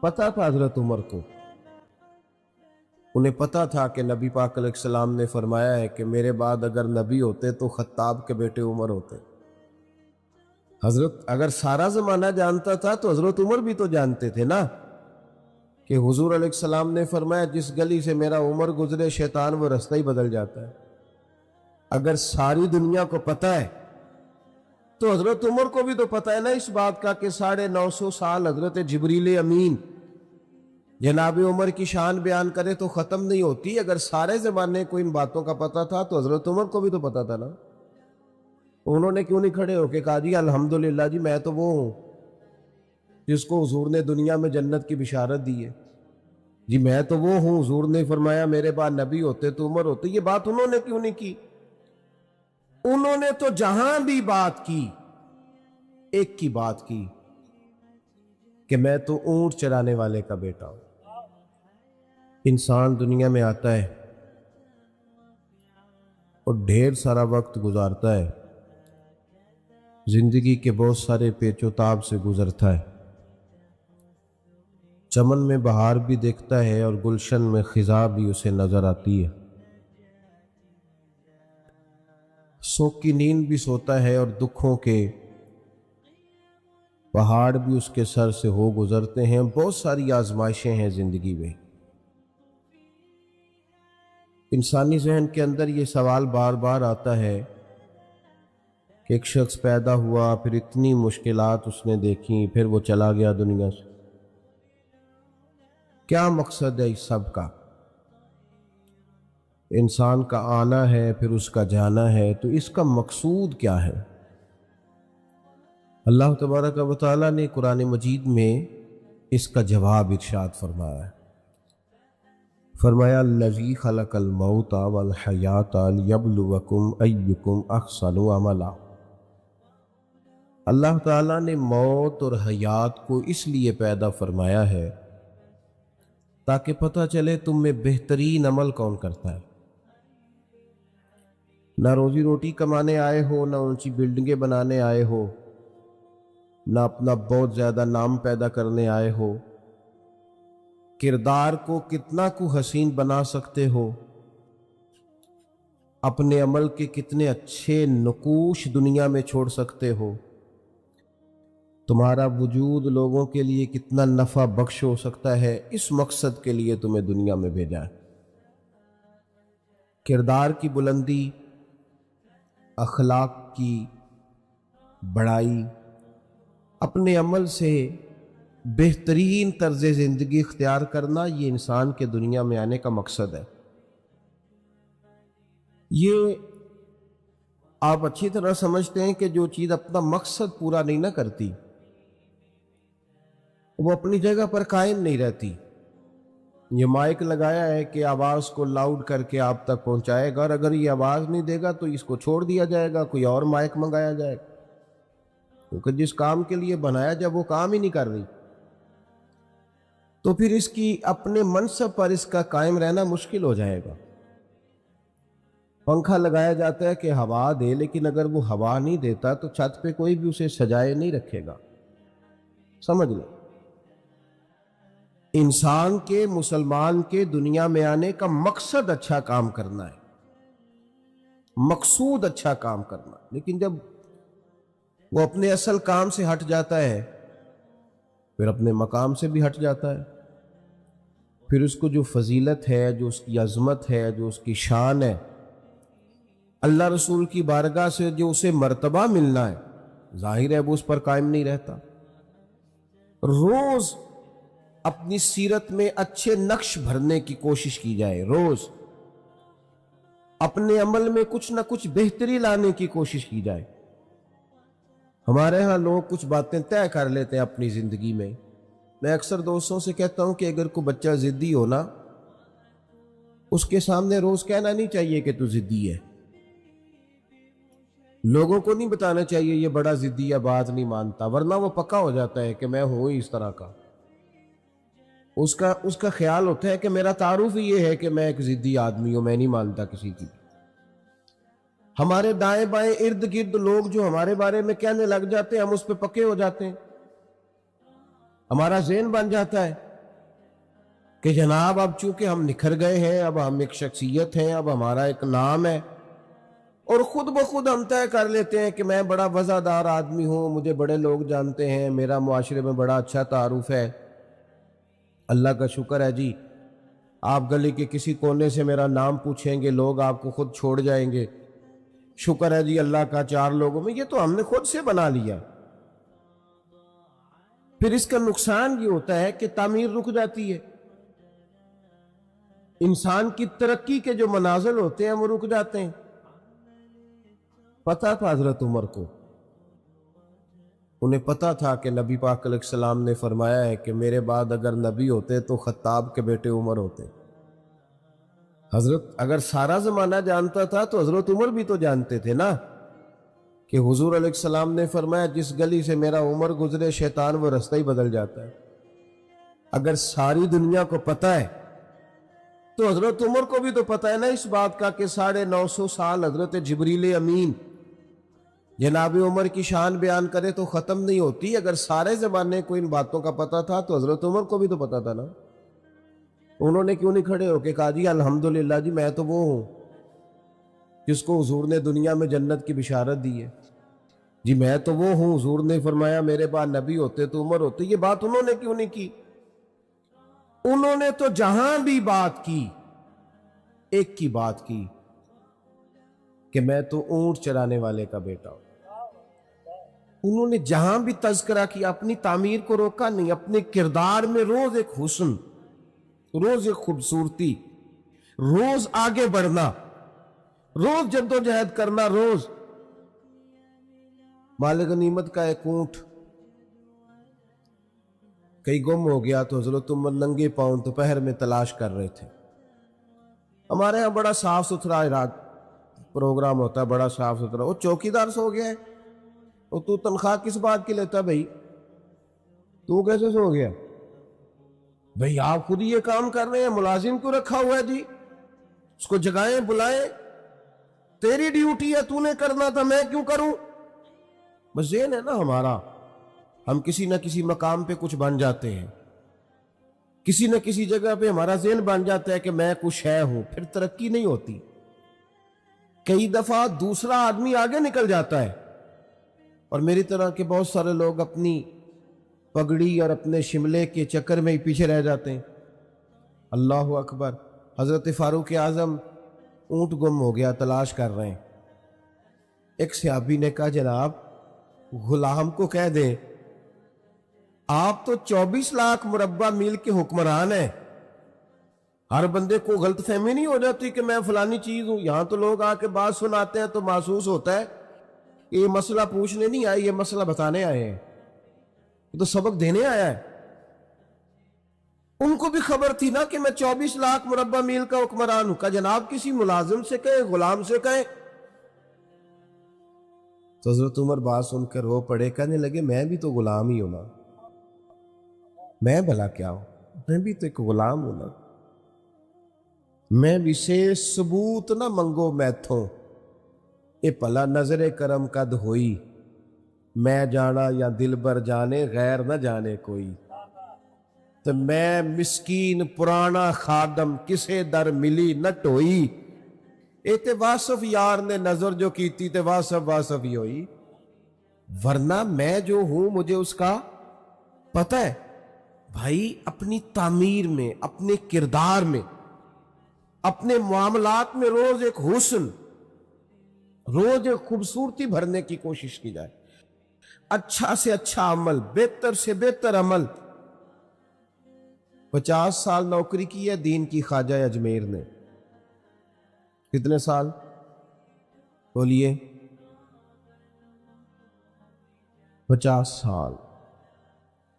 پتا تھا حضرت عمر کو، انہیں پتا تھا کہ نبی پاک علیہ السلام نے فرمایا ہے کہ میرے بعد اگر نبی ہوتے تو خطاب کے بیٹے عمر ہوتے۔ حضرت اگر سارا زمانہ جانتا تھا تو حضرت عمر بھی تو جانتے تھے نا کہ حضور علیہ السلام نے فرمایا جس گلی سے میرا عمر گزرے شیطان وہ رستہ ہی بدل جاتا ہے۔ اگر ساری دنیا کو پتا ہے تو حضرت عمر کو بھی تو پتا ہے نا اس بات کا کہ 950 سال حضرت جبریل امین جناب عمر کی شان بیان کرے تو ختم نہیں ہوتی۔ اگر سارے زمانے کو ان باتوں کا پتا تھا تو حضرت عمر کو بھی تو پتا تھا نا۔ انہوں نے کیوں نہیں کھڑے ہو کے کہا جی الحمدللہ جی میں تو وہ ہوں جس کو حضور نے دنیا میں جنت کی بشارت دی ہے، جی میں تو وہ ہوں، حضور نے فرمایا میرے بعد نبی ہوتے تو عمر ہوتے۔ یہ بات انہوں نے کیوں نہیں کی؟ انہوں نے تو جہاں بھی بات کی ایک کی بات کی کہ میں تو اونٹ چرانے والے کا بیٹا ہوں۔ انسان دنیا میں آتا ہے اور ڈھیر سارا وقت گزارتا ہے، زندگی کے بہت سارے پیچ و تاب سے گزرتا ہے، چمن میں بہار بھی دیکھتا ہے اور گلشن میں خزاں بھی اسے نظر آتی ہے، سوگ کی نیند بھی سوتا ہے اور دکھوں کے پہاڑ بھی اس کے سر سے ہو گزرتے ہیں۔ بہت ساری آزمائشیں ہیں زندگی میں۔ انسانی ذہن کے اندر یہ سوال بار بار آتا ہے کہ ایک شخص پیدا ہوا، پھر اتنی مشکلات اس نے دیکھیں، پھر وہ چلا گیا دنیا سے، کیا مقصد ہے اس سب کا؟ انسان کا آنا ہے پھر اس کا جانا ہے، تو اس کا مقصود کیا ہے؟ اللہ تبارک و تعالیٰ نے قرآن مجید میں اس کا جواب ارشاد فرمایا ہے۔ فرمایا الذی خلق الموت والحیات لیبلوکم ایکم احسن عملا۔ اللہ تعالیٰ نے موت اور حیات کو اس لیے پیدا فرمایا ہے تاکہ پتہ چلے تم میں بہترین عمل کون کرتا ہے۔ نہ روزی روٹی کمانے آئے ہو، نہ اونچی بلڈنگیں بنانے آئے ہو، نہ اپنا بہت زیادہ نام پیدا کرنے آئے ہو، کردار کو کتنا کو حسین بنا سکتے ہو، اپنے عمل کے کتنے اچھے نقوش دنیا میں چھوڑ سکتے ہو، تمہارا وجود لوگوں کے لیے کتنا نفع بخش ہو سکتا ہے، اس مقصد کے لیے تمہیں دنیا میں بھیجا ہے۔ کردار کی بلندی، اخلاق کی بڑائی، اپنے عمل سے بہترین طرز زندگی اختیار کرنا، یہ انسان کے دنیا میں آنے کا مقصد ہے۔ یہ آپ اچھی طرح سمجھتے ہیں کہ جو چیز اپنا مقصد پورا نہیں نہ کرتی وہ اپنی جگہ پر قائم نہیں رہتی۔ یہ مائک لگایا ہے کہ آواز کو لاؤڈ کر کے آپ تک پہنچائے گا، اور اگر یہ آواز نہیں دے گا تو اس کو چھوڑ دیا جائے گا، کوئی اور مائک منگایا جائے گا، کیونکہ جس کام کے لیے بنایا جب وہ کام ہی نہیں کر رہی تو پھر اس کی اپنے منصب پر اس کا قائم رہنا مشکل ہو جائے گا۔ پنکھا لگایا جاتا ہے کہ ہوا دے، لیکن اگر وہ ہوا نہیں دیتا تو چھت پہ کوئی بھی اسے سجائے نہیں رکھے گا۔ سمجھ لیں، انسان کے، مسلمان کے دنیا میں آنے کا مقصد اچھا کام کرنا ہے، مقصود اچھا کام کرنا، لیکن جب وہ اپنے اصل کام سے ہٹ جاتا ہے پھر اپنے مقام سے بھی ہٹ جاتا ہے، پھر اس کو جو فضیلت ہے، جو اس کی عظمت ہے، جو اس کی شان ہے، اللہ رسول کی بارگاہ سے جو اسے مرتبہ ملنا ہے، ظاہر ہے وہ اس پر قائم نہیں رہتا۔ روز اپنی سیرت میں اچھے نقش بھرنے کی کوشش کی جائے، روز اپنے عمل میں کچھ نہ کچھ بہتری لانے کی کوشش کی جائے۔ ہمارے ہاں لوگ کچھ باتیں طے کر لیتے ہیں اپنی زندگی میں۔ میں اکثر دوستوں سے کہتا ہوں کہ اگر کوئی بچہ ضدی ہو نا، اس کے سامنے روز کہنا نہیں چاہیے کہ تو ضدی ہے۔ لوگوں کو نہیں بتانا چاہیے یہ بڑا ضدی ہے، بات نہیں مانتا، ورنہ وہ پکا ہو جاتا ہے کہ میں ہوں ہی اس طرح کا۔ اس کا خیال ہوتا ہے کہ میرا تعارف ہی یہ ہے کہ میں ایک ضدی آدمی ہوں، میں نہیں مانتا کسی کی۔ ہمارے دائیں بائیں ارد گرد لوگ جو ہمارے بارے میں کہنے لگ جاتے ہیں، ہم اس پہ پکے ہو جاتے ہیں، ہمارا ذہن بن جاتا ہے کہ جناب اب چونکہ ہم نکھر گئے ہیں، اب ہم ایک شخصیت ہیں، اب ہمارا ایک نام ہے، اور خود بخود ہم طے کر لیتے ہیں کہ میں بڑا وفادار آدمی ہوں، مجھے بڑے لوگ جانتے ہیں، میرا معاشرے میں بڑا اچھا تعارف ہے، اللہ کا شکر ہے جی، آپ گلی کے کسی کونے سے میرا نام پوچھیں گے لوگ آپ کو خود چھوڑ جائیں گے، شکر ہے جی اللہ کا، چار لوگوں میں، یہ تو ہم نے خود سے بنا لیا۔ پھر اس کا نقصان یہ ہوتا ہے کہ تعمیر رک جاتی ہے، انسان کی ترقی کے جو منازل ہوتے ہیں وہ رک جاتے ہیں۔ پتہ تھا حضرت عمر کو، انہیں پتہ تھا کہ نبی پاک علیہ السلام نے فرمایا ہے کہ میرے بعد اگر نبی ہوتے تو خطاب کے بیٹے عمر ہوتے۔ حضرت اگر سارا زمانہ جانتا تھا تو حضرت عمر بھی تو جانتے تھے نا کہ حضور علیہ السلام نے فرمایا جس گلی سے میرا عمر گزرے شیطان وہ رستہ ہی بدل جاتا ہے۔ اگر ساری دنیا کو پتہ ہے تو حضرت عمر کو بھی تو پتہ ہے نا اس بات کا کہ 950 سال حضرت جبریل امین جناب عمر کی شان بیان کرے تو ختم نہیں ہوتی۔ اگر سارے زمانے کو ان باتوں کا پتہ تھا تو حضرت عمر کو بھی تو پتہ تھا نا، انہوں نے کیوں نہیں کھڑے ہو کے کہا جی الحمدللہ جی میں تو وہ ہوں جس کو حضور نے دنیا میں جنت کی بشارت دی ہے، جی میں تو وہ ہوں، حضور نے فرمایا میرے بعد نبی ہوتے تو عمر ہوتے۔ یہ بات انہوں نے کیوں نہیں کی؟ انہوں نے تو جہاں بھی بات کی ایک کی بات کی کہ میں تو اونٹ چرانے والے کا بیٹا ہوں۔ انہوں نے جہاں بھی تذکرہ کیا اپنی تعمیر کو روکا نہیں، اپنے کردار میں روز ایک حسن، روز ایک خوبصورتی، روز آگے بڑھنا، روز جدوجہد کرنا، روز۔ مال غنیمت کا ایک اونٹ کہیں گم ہو گیا تو حضرت عمر ننگے پاؤں دوپہر میں تلاش کر رہے تھے۔ ہمارے ہاں بڑا صاف ستھرا رات پروگرام ہوتا ہے، بڑا صاف ستھرا۔ وہ چوکیدار سو گیا ہے، اور تو تنخواہ کس بات کی لیتا بھائی؟ تو کیسے سو گیا بھائی؟ آپ خود یہ کام کر رہے ہیں، ملازم کیوں رکھا ہوا ہے جی؟ اس کو جگائیں، بلائیں، تیری ڈیوٹی ہے، تو نے کرنا تھا، میں کیوں کروں؟ بس ذہن ہے نا ہمارا، ہم کسی نہ کسی مقام پہ کچھ بن جاتے ہیں، کسی نہ کسی جگہ پہ ہمارا ذہن بن جاتا ہے کہ میں کچھ ہے ہوں، پھر ترقی نہیں ہوتی۔ کئی دفعہ دوسرا آدمی آگے نکل جاتا ہے، اور میری طرح کے بہت سارے لوگ اپنی پگڑی اور اپنے شملے کے چکر میں ہی پیچھے رہ جاتے ہیں۔ اللہ اکبر! حضرت فاروق اعظم اونٹ گم ہو گیا، تلاش کر رہے ہیں۔ ایک صحابی نے کہا جناب غلام کو کہہ دیں آپ تو 24 لاکھ مربع میل کے حکمران ہیں، ہر بندے کو غلط فہمی نہیں ہو جاتی کہ میں فلانی چیز ہوں؟ یہاں تو لوگ آ کے بات سناتے ہیں تو محسوس ہوتا ہے کہ یہ مسئلہ پوچھنے نہیں آئے، یہ مسئلہ بتانے آئے ہیں، یہ تو سبق دینے آیا ہے۔ ان کو بھی خبر تھی نا کہ میں 24 لاکھ مربع میل کا حکمران ہوں۔ کہ جناب کسی ملازم سے کہیں، غلام سے کہیں۔ تو حضرت عمر بات سن کر رو پڑے، کہنے لگے میں بھی تو غلام ہی ہوں نا، میں بھلا کیا ہوں، میں بھی تو ایک غلام ہوں نا، میں بھی سے ثبوت نہ منگو میتھوں، اے پلا نظر کرم قد ہوئی، میں جانا یا دل بر جانے غیر نہ جانے کوئی، تو میں مسکین پرانا خادم کسے در ملی نہ ٹوئی، اے تے واصف یار نے نظر جو کیتی تے واصف ہی ہوئی، ورنہ میں جو ہوں مجھے اس کا پتہ ہے۔ بھائی اپنی تعمیر میں، اپنے کردار میں، اپنے معاملات میں روز ایک حسن، روز ایک خوبصورتی بھرنے کی کوشش کی جائے، اچھا سے اچھا عمل، بہتر سے بہتر عمل۔ 50 سال نوکری کی ہے دین کی خواجہ اجمیر نے، کتنے سال بولیے؟ 50 سال،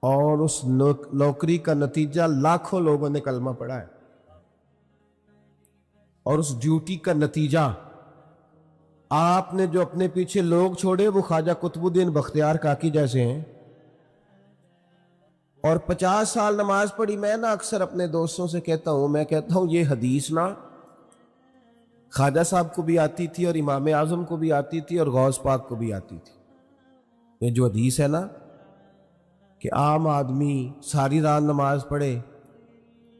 اور اس نوکری کا نتیجہ لاکھوں لوگوں نے کلمہ پڑھا ہے، اور اس ڈیوٹی کا نتیجہ آپ نے جو اپنے پیچھے لوگ چھوڑے وہ خواجہ قطب الدین بختیار کاکی جیسے ہیں، اور 50 سال نماز پڑھی۔ میں نا اکثر اپنے دوستوں سے کہتا ہوں، میں کہتا ہوں یہ حدیث نا خواجہ صاحب کو بھی آتی تھی، اور امام اعظم کو بھی آتی تھی، اور غوث پاک کو بھی آتی تھی۔ یہ جو حدیث ہے نا کہ عام آدمی ساری رات نماز پڑھے،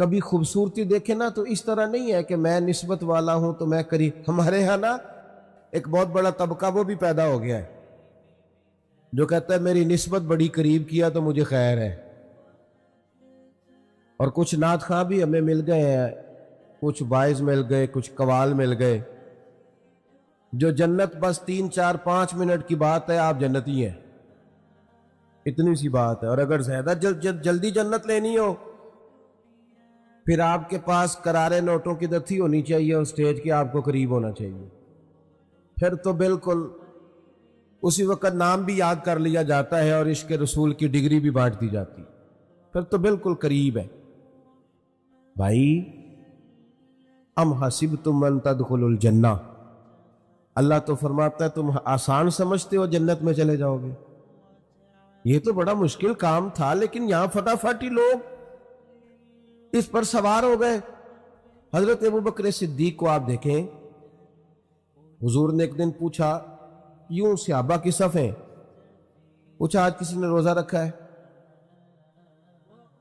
کبھی خوبصورتی دیکھے نا تو اس طرح نہیں ہے کہ میں نسبت والا ہوں تو میں قریب. ہمارے ہاں نا ایک بہت بڑا طبقہ وہ بھی پیدا ہو گیا ہے جو کہتا ہے میری نسبت بڑی قریب کیا تو مجھے خیر ہے. اور کچھ نعت خواں بھی ہمیں مل گئے ہیں، کچھ باعث مل گئے، کچھ قوال مل گئے، جو جنت بس 3 4 5 منٹ کی بات ہے، آپ جنتی ہیں، اتنی سی بات ہے. اور اگر زیادہ جلدی جنت لینی ہو پھر آپ کے پاس کرارے نوٹوں کی دتھی ہونی چاہیے اور اسٹیج کے آپ کو قریب ہونا چاہیے. پھر تو بالکل اسی وقت نام بھی یاد کر لیا جاتا ہے اور عشق رسول کی ڈگری بھی بانٹ دی جاتی، پھر تو بالکل قریب ہے. بھائی ام حسبتم ان تدخلوا الجنہ، اللہ تو فرماتا ہے تم آسان سمجھتے ہو جنت میں چلے جاؤ گے. یہ تو بڑا مشکل کام تھا، لیکن یہاں فٹافٹ ہی لوگ اس پر سوار ہو گئے. حضرت ابوبکر صدیق کو آپ دیکھیں، حضور نے ایک دن پوچھا، یوں صحابہ کی صفیں، پوچھا آج کسی نے روزہ رکھا ہے؟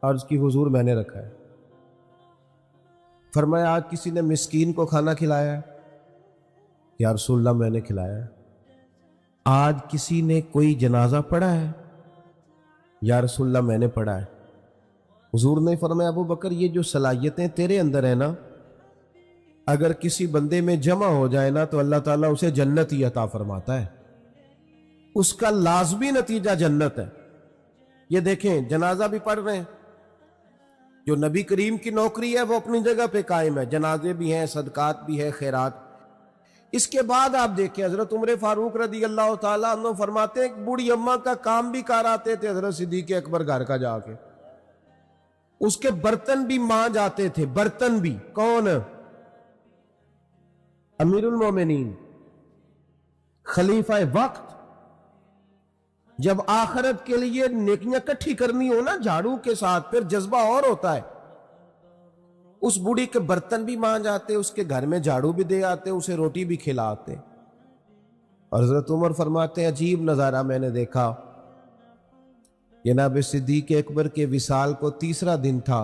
عرض کی حضور میں نے رکھا ہے. فرمایا آج کسی نے مسکین کو کھانا کھلایا ہے؟ یا رسول اللہ میں نے کھلایا ہے. آج کسی نے کوئی جنازہ پڑھا ہے؟ یا رسول اللہ میں نے پڑھا ہے. حضور نے فرمایا ابو بکر یہ جو صلاحیتیں تیرے اندر ہیں نا، اگر کسی بندے میں جمع ہو جائے نا تو اللہ تعالیٰ اسے جنت ہی عطا فرماتا ہے، اس کا لازمی نتیجہ جنت ہے. یہ دیکھیں جنازہ بھی پڑھ رہے ہیں، جو نبی کریم کی نوکری ہے وہ اپنی جگہ پہ قائم ہے، جنازے بھی ہیں، صدقات بھی ہے، خیرات. اس کے بعد آپ دیکھیں حضرت عمر فاروق رضی اللہ تعالیٰ عنہ فرماتے ہیں ایک بوڑھی اماں کا کام بھی کر آتے تھے حضرت صدیق اکبر گھر کا جا کے، اس کے برتن بھی مانج آتے تھے. برتن بھی کون؟ امیر المومنین، خلیفہ وقت. جب آخرت کے لیے نیکیاں کٹھی کرنی ہو نا جھاڑو کے ساتھ، پھر جذبہ اور ہوتا ہے. اس بوڑھی کے برتن بھی مانج آتے، اس کے گھر میں جھاڑو بھی دے آتے، اسے روٹی بھی کھلاتے. اور حضرت عمر فرماتے ہیں عجیب نظارہ میں نے دیکھا. جناب صدیق اکبر کے وصال کو تیسرا دن تھا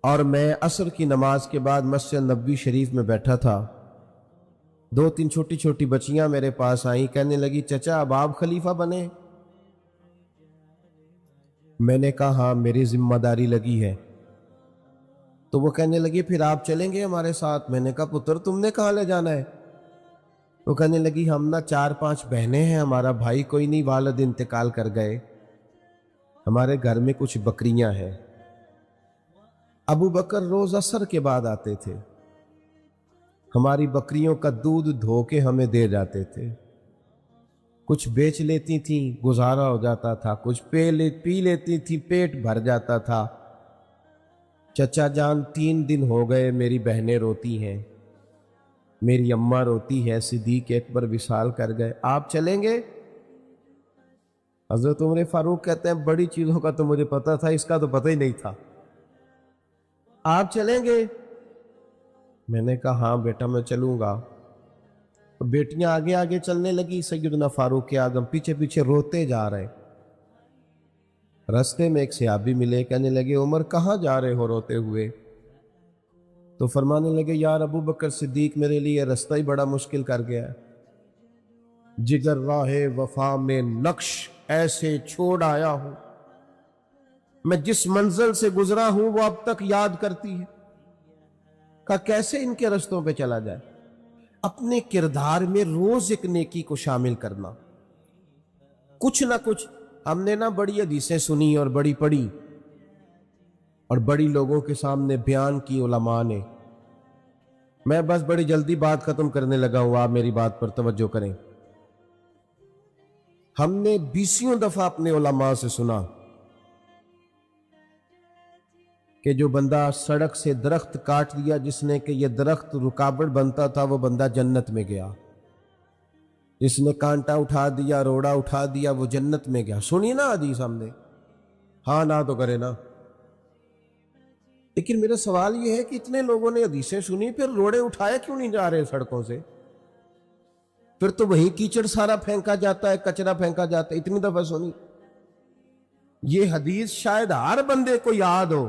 اور میں عصر کی نماز کے بعد مسجد نبوی شریف میں بیٹھا تھا. 2 3 چھوٹی چھوٹی بچیاں میرے پاس آئیں، کہنے لگی چچا اب آپ خلیفہ بنے؟ میں نے کہا ہاں میری ذمہ داری لگی ہے. تو وہ کہنے لگی پھر آپ چلیں گے ہمارے ساتھ؟ میں نے کہا پتر تم نے کہاں لے جانا ہے؟ وہ کہنے لگی ہم نا 4 5 بہنیں ہیں، ہمارا بھائی کوئی نہیں، والد انتقال کر گئے، ہمارے گھر میں کچھ بکریاں ہیں. ابو بکر روز عصر کے بعد آتے تھے، ہماری بکریوں کا دودھ دھو کے ہمیں دے جاتے تھے، کچھ بیچ لیتی تھیں گزارا ہو جاتا تھا، کچھ پی لیتی تھی پیٹ بھر جاتا تھا. چچا جان 3 دن ہو گئے میری بہنیں روتی ہیں، میری اماں روتی ہے، صدیق اکبر وصال کر گئے، آپ چلیں گے؟ حضرت عمر فاروق کہتے ہیں بڑی چیزوں کا تو مجھے پتا تھا، اس کا تو پتہ ہی نہیں تھا. آپ چلیں گے؟ میں نے کہا ہاں بیٹا میں چلوں گا. بیٹیاں آگے آگے چلنے لگی، سیدنا فاروق اعظم پیچھے پیچھے روتے جا رہے. رستے میں ایک صحابی ملے، کہنے لگے عمر کہاں جا رہے ہو روتے ہوئے؟ تو فرمانے لگے یار ابو بکر صدیق میرے لیے رستہ ہی بڑا مشکل کر گیا ہے، جگر راہ وفا میں نقش ایسے چھوڑ آیا ہوں، میں جس منزل سے گزرا ہوں وہ اب تک یاد کرتی ہے. کہا کیسے ان کے رستوں پہ چلا جائے؟ اپنے کردار میں روز ایک نیکی کو شامل کرنا. کچھ نہ کچھ ہم نے نا بڑی حدیثیں سنی اور بڑی پڑھی اور بڑی لوگوں کے سامنے بیان کی علماء نے. میں بس بڑی جلدی بات ختم کرنے لگا ہوں، آپ میری بات پر توجہ کریں. ہم نے 20 دفعہ اپنے علماء سے سنا کہ جو بندہ سڑک سے درخت کاٹ دیا جس نے کہ یہ درخت رکاوٹ بنتا تھا وہ بندہ جنت میں گیا، جس نے کانٹا اٹھا دیا روڑا اٹھا دیا وہ جنت میں گیا. سنی نا حدیث ہم نے؟ ہاں نہ تو کرے نا. لیکن میرا سوال یہ ہے کہ اتنے لوگوں نے حدیثیں سنی، پھر روڑے اٹھائے کیوں نہیں جا رہے سڑکوں سے؟ پھر تو وہیں کیچڑ سارا پھینکا جاتا ہے، کچرا پھینکا جاتا ہے. اتنی دفعہ سنی. یہ حدیث شاید ہر بندے کو یاد ہو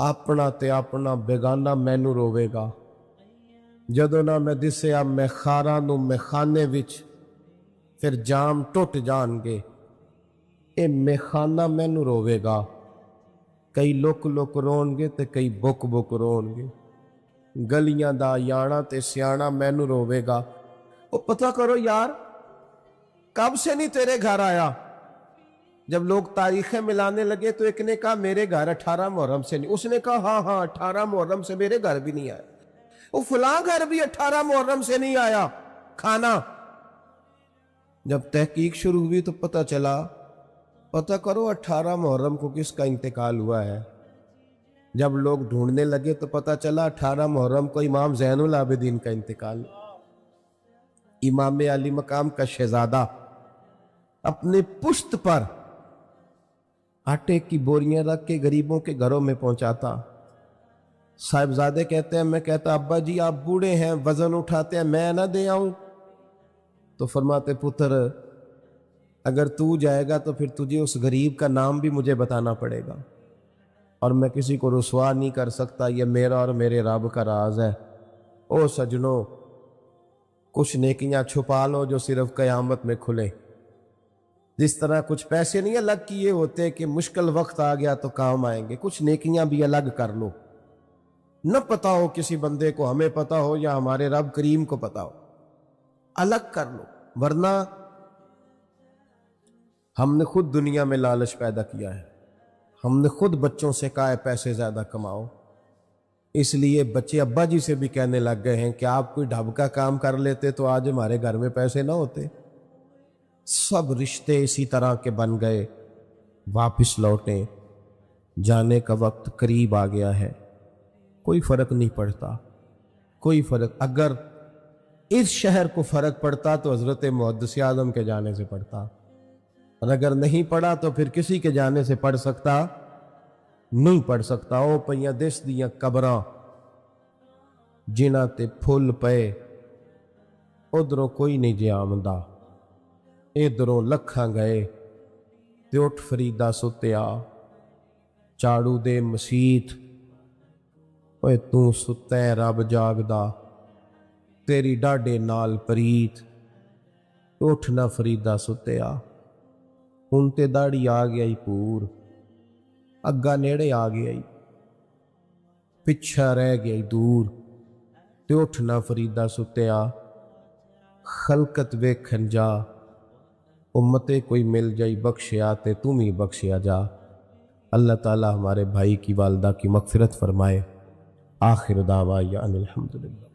ਆਪਣਾ ਤੇ ਆਪਣਾ ਬੇਗਾਨਾ ਮੈਨੂੰ ਰੋਵੇਗਾ। ਜਦੋਂ ਨਾ ਮੈਂ ਦਿਸਿਆ ਮੈਖਾਰਾਂ ਨੂੰ ਮੈਖਾਨੇ ਵਿੱਚ, ਫਿਰ ਜਾਮ ਟੁੱਟ ਜਾਣਗੇ। ਇਹ ਮੈਖਾਨਾ ਮੈਨੂੰ ਰੋਵੇਗਾ। ਕਈ ਲੁਕ ਲੁਕ ਰੋਣਗੇ ਤੇ ਕਈ ਬੁੱਕ ਬੁੱਕ ਰੋਣਗੇ। ਗਲੀਆਂ ਦਾ ਯਾਣਾ ਤੇ ਸਿਆਣਾ ਮੈਨੂੰ ਰੋਵੇਗਾ। ਉਹ ਪਤਾ کرو یار کب سے نہیں تیرے گھر آیا؟ جب لوگ تاریخیں ملانے لگے تو ایک نے کہا میرے گھر 18 محرم سے نہیں، اس نے کہا ہاں ہاں 18 محرم سے میرے گھر بھی نہیں آیا، وہ فلاں گھر بھی 18 محرم سے نہیں آیا کھانا۔ جب تحقیق شروع ہوئی تو پتہ چلا، پتہ کرو 18 محرم کو کس کا انتقال ہوا ہے۔ جب لوگ ڈھونڈنے لگے تو پتہ چلا 18 محرم کو امام زین العابدین کا انتقال، امام علی مقام کا شہزادہ اپنے پشت پر آٹے کی بوریاں رکھ کے غریبوں کے گھروں میں پہنچاتا۔ صاحبزادے کہتے ہیں، میں کہتا ابا جی آپ بوڑھے ہیں، وزن اٹھاتے ہیں، میں نہ دے آؤں؟ تو فرماتے پتر اگر تو جائے گا تو پھر تجھے اس غریب کا نام بھی مجھے بتانا پڑے گا، اور میں کسی کو رسوا نہیں کر سکتا، یہ میرا اور میرے رب کا راز ہے۔ او سجنوں، کچھ نیکیاں چھپا لو جو صرف قیامت میں کھلے۔ جس طرح کچھ پیسے نہیں الگ کیے ہوتے کہ مشکل وقت آ گیا تو کام آئیں گے، کچھ نیکیاں بھی الگ کر لو، نہ پتا ہو کسی بندے کو، ہمیں پتا ہو یا ہمارے رب کریم کو پتا ہو، الگ کر لو، ورنہ ہم نے خود دنیا میں لالچ پیدا کیا ہے، ہم نے خود بچوں سے کہا ہے پیسے زیادہ کماؤ، اس لیے بچے ابا جی سے بھی کہنے لگ گئے ہیں کہ آپ کوئی ڈھب کا کام کر لیتے تو آج ہمارے گھر میں پیسے نہ ہوتے۔ سب رشتے اسی طرح کے بن گئے، واپس لوٹیں، جانے کا وقت قریب آ گیا ہے، کوئی فرق نہیں پڑتا، کوئی فرق۔ اگر اس شہر کو فرق پڑتا تو حضرت محدث اعظم کے جانے سے پڑتا، اور اگر نہیں پڑا تو پھر کسی کے جانے سے پڑھ سکتا نہیں پڑھ سکتا۔ او پئیاں دس دیاں قبراں جنہاں تے پھل پئے، ادھروں کوئی نہیں جے آمدہ، ادھروں لکھاں گئے تے اٹھ فریدہ ستیا، چاڑو دے مسیت، اوے تو ستے رب جاگدا، تیری ڈاڈے نال پریت، اٹھ نہ فریدہ ستیا، ہن تے داڑھی آ گیا ہی پور، اگا نیڑے آ گیا ہی، پچھا رہ گیا ہی دور، تے اٹھ نہ فریدہ ستیا، خلقت ویکھن جا، امتے کوئی مل جائی بخشیا تے تم ہی بخشیا جا۔ اللہ تعالی ہمارے بھائی کی والدہ کی مغفرت فرمائے۔ آخر دعوانا ان الحمدللہ۔